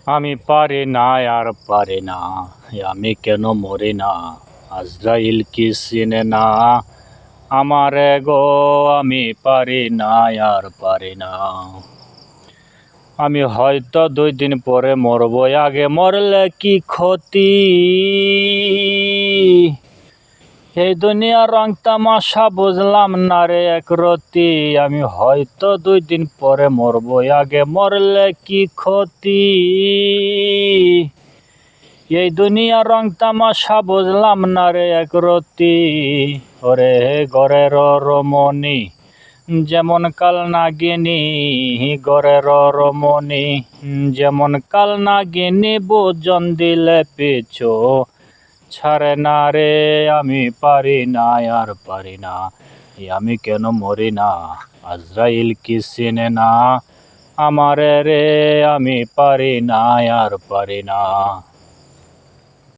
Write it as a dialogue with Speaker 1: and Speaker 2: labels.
Speaker 1: আমি পারি না আর পারি না, আমি কেন মরি না। আজরাইল কি চিনে না আমারে গো, আমি পারি না আর পারি না। আমি হয়তো 2 দিন পরে মরবো, আগে মরলে কি ক্ষতি। এই দুনিয়ার রং তামাশা বুঝলাম না রে একরতি। আমি হয়তো 2 দিন পরে মরবো, আগে মরলে কি ক্ষতি। এই দুনিয়ার রং তামাশা বুঝলাম না রে একরতি। ওরে ঘরের রমণী যেমন কাল নাগিনী, ঘরের রমণী যেমন কাল নাগিনী, ভোজন দিলে পিছু ছাড়ে না রে। আমি পারি না আর পারি না, আমি কেন মরি না। আজরাইল কি চিনে না আমারে রে, আমি পারি না আর পারি না।